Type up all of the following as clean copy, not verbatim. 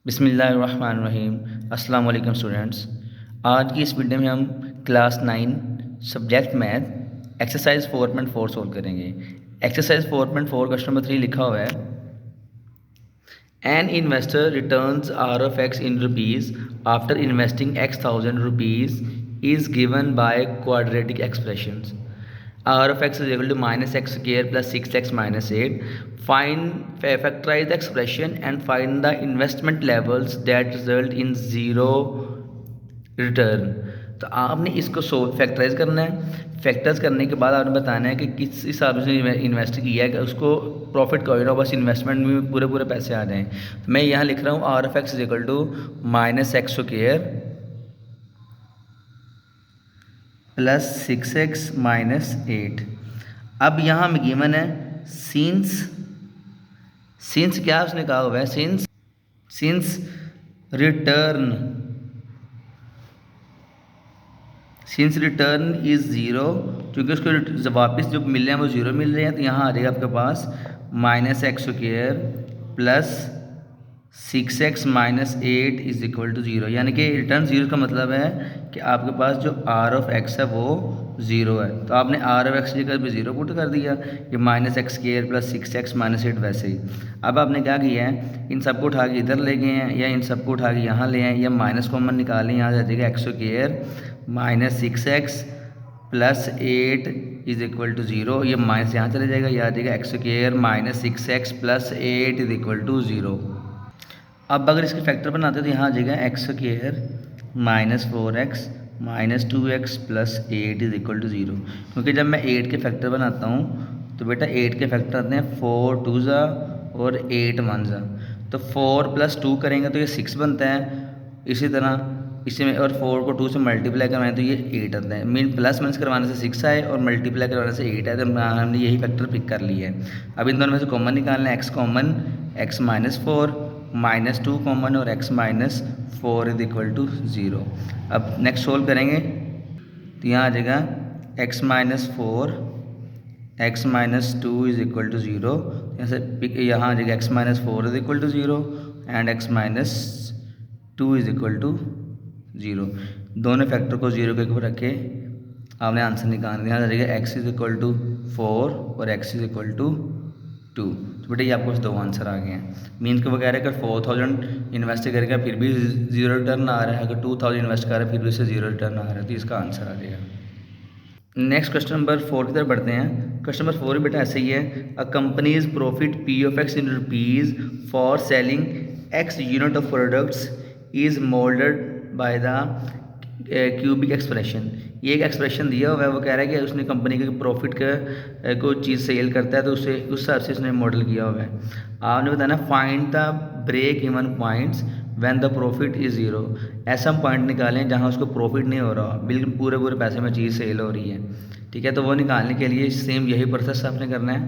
बिस्मिल्लाहिर्रहमानिर्रहीम। अस्सलाम वालेकुम स्टूडेंट्स। आज की इस वीडियो में हम class 9 subject math exercise 4.4 solve करेंगे। एक्सरसाइज 4.4 क्वेश्चन नंबर 3 लिखा हुआ है, an investor returns R of x in rupees after investing x thousand rupees is given by quadratic expressions. R of x is equal to minus x square plus 6x minus 8. Factorize the expression and find the investment levels that result in zero return. तो आपने इसको factorise करना है। Factorise करने के बाद आपने बताना है कि किस हिसाब से इन्वेस्ट किया है कि उसको प्रॉफिट का हो, बस इन्वेस्टमेंट में पूरे पूरे पैसे आ जाएँ। तो मैं यहाँ लिख रहा हूँ R of x is equal to minus x square plus 6x minus 8। अब यहाँ में गिवन है सिंस क्या उसने कहा हुआ है, सिंस रिटर्न इज़ ज़ीरो, क्योंकि उसको वापस जो मिल रहे हैं वो ज़ीरो मिल रहे हैं, तो यहाँ आ जाएगा आपके पास minus x square plus 6x minus 8 is equal to zero. यानी कि रिटर्न ज़ीरो का मतलब है कि आपके पास जो आर ऑफ एक्स है वो ज़ीरो है। तो आपने आर ऑफ एक्स की जगह भी ज़ीरो पुट कर दिया, ये minus x square plus 6x minus 8 वैसे ही। अब आपने क्या किया है, इन सबको उठा के इधर ले गए हैं या इन सबको उठा के यहाँ ले आए, या माइनस कॉमन निकालें, यहाँ आ जाएगा x square minus 6x plus 8 is equal to zero. ये माइनस यहाँ चले जाएगा, यह आ जाएगा x square minus 6x plus 8 is equal to zero. अब अगर इसके फैक्टर बनाते तो यहाँ आ जाएगा x square minus 4x minus 2x plus 8 is equal to zero. क्योंकि जब मैं 8 के फैक्टर बनाता हूँ तो बेटा 8 के फैक्टर आते हैं 4 2 ज़ा और 8 1 ज़ा। तो 4 प्लस 2 करेंगे तो ये 6 बनता है। इसी तरह इसमें और 4 को 2 से मल्टीप्लाई करवाएं तो ये 8 आता है। मीन प्लस माइनस करवाने से 6 आए और मल्टीप्लाई करवाने से 8 आए, तो हमने यही फैक्टर पिक कर लिया है। अब इन दोनों में से कॉमन निकालना है, x common, x minus 4 minus 2 common और x minus 4 is equal to zero. अब नेक्स्ट सोल्व करेंगे तो यहाँ आ जाएगा x minus 4 x minus 2 is equal to zero. यहाँ आ जाएगा x minus 4 is equal to zero and x minus 2 is equal to zero. दोनों फैक्टर को ज़ीरो के ऊपर रखे आपने आंसर निकालना है। यहाँ आ जाएगा x इज इक्वल टू 4 और x इज इक्वल टू 2। तो बेटा ये आपको दो आंसर आ गए हैं। मीन के वगैरह अगर 4000 इन्वेस्ट करेगा फिर भी ज़ीरो रिटर्न आ रहा है, अगर 2000 इन्वेस्ट कर रहा है फिर भी उससे ज़ीरो रिटर्न आ रहा है, तो इसका आंसर आ जाएगा। नेक्स्ट क्वेश्चन नंबर 4 की तरफ बढ़ते हैं। क्वेश्चन नंबर 4 बेटा ऐसे ही है, uh companies profit P of x in rupees for selling x unit of products is molded by the cubic expression. ये एक एक्सप्रेशन दिया हुआ है, वो कह रहा है कि उसने कंपनी के प्रॉफिट का कोई चीज़ सेल करता है तो उसे उस हिसाब से उसने मॉडल किया हुआ है। आपने बताना find the break even points when the profit is zero. ऐसा पॉइंट निकालें जहाँ उसको प्रॉफिट नहीं हो रहा, बिल्कुल पूरे पूरे पैसे में चीज़ सेल हो रही है। ठीक है, तो वो निकालने के लिए सेम यही प्रोसेस आपने करना है।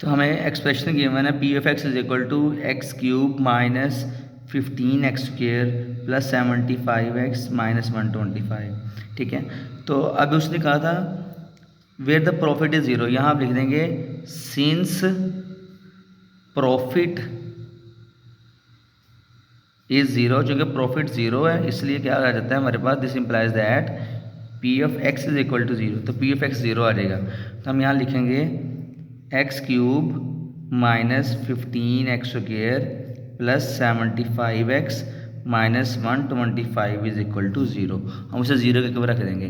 तो हमें एक्सप्रेशन गिवन है P of x is equal to x cube minus 15x square plus 75x minus 125। ठीक है, तो अभी उसने कहा था where the profit is zero. यहाँ आप लिख देंगे सिंस प्रॉफिट इज ज़ीरो, क्योंकि प्रॉफिट ज़ीरो है इसलिए क्या आ जाता है हमारे पास, this implies that P of x is equal to zero. तो पी ऑफ एक्स ज़ीरो आ जाएगा, तो हम यहाँ लिखेंगे x cube minus 15x square plus 75x minus 125 is equal to zero. हम उसे ज़ीरो के ऊपर रख देंगे।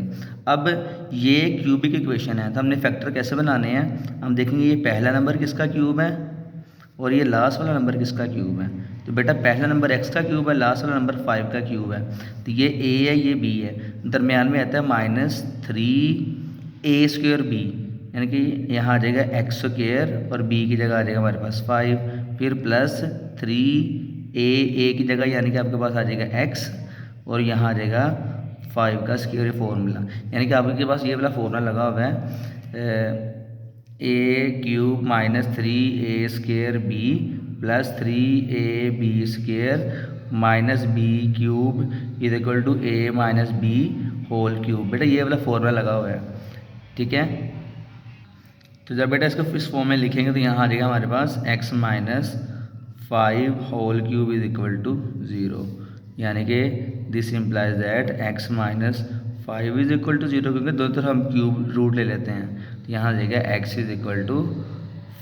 अब ये क्यूबिक इक्वेशन है तो हमने फैक्टर कैसे बनाने हैं, हम देखेंगे ये पहला नंबर किसका क्यूब है और ये लास्ट वाला नंबर किसका क्यूब है। तो बेटा पहला नंबर x का क्यूब है, लास्ट वाला नंबर 5 का क्यूब है, तो ये a है ये b है, दरमियान में आता है माइनस 3a स्क्वेयर b, यानी कि यहाँ आ जाएगा एक्स स्क्वेयर और b की जगह आ जाएगा हमारे पास 5, फिर प्लस 3a की जगह यानी कि आपके पास आ जाएगा x और यहाँ आ जाएगा 5 का स्क्वेयर फॉर्मूला। यानी कि आपके पास ये वाला फॉर्मूला लगा हुआ है a cube minus 3a square B plus 3ab square minus B cube is equal to a minus B whole cube. बेटा ये वाला फॉर्मूला लगा हुआ है। ठीक है, तो जब बेटा इसको इस फॉर्म में लिखेंगे तो यहाँ आ जाएगा हमारे पास x minus 5 whole cube is equal to 0, यानी कि this implies that x minus 5 is equal to 0, क्योंकि दोनों तरफ हम क्यूब रूट ले लेते हैं, तो यहाँ आ जाएगा x इज इक्वल टू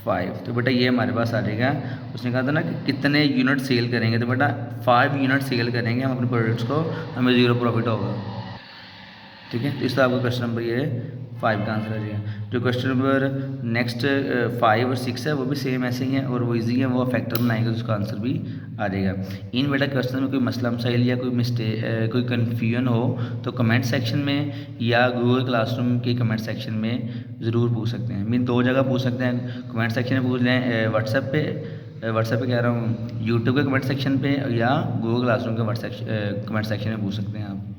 5। तो बेटा ये हमारे पास आ जाएगा। उसने कहा था ना कि कितने यूनिट सेल करेंगे, तो बेटा 5 यूनिट सेल करेंगे हम अपने प्रोडक्ट्स को, हमें 0 प्रॉफिट होगा। ठीक है, तो इसका आपका क्वेश्चन नंबर ये 5 का आंसर आ जाएगा। जो क्वेश्चन नंबर नेक्स्ट 5 और 6 है वो भी सेम ऐसे ही हैं और वो इजी है, वो फैक्टर बनाएंगे तो उसका आंसर भी आ जाएगा। इन बेटा क्वेश्चन में कोई मसला मसाइल या कोई मिस्टेक कोई कन्फ्यूजन हो तो कमेंट सेक्शन में या गूगल क्लासरूम के कमेंट सेक्शन में ज़रूर पूछ सकते हैं। मीन 2 जगह पूछ सकते हैं, कमेंट सेक्शन में पूछ लें, व्हाट्सएप पे कह रहा हूँ, यूट्यूब के कमेंट सेक्शन पे या गूगल क्लासरूम के कमेंट सेक्शन में पूछ सकते हैं आप।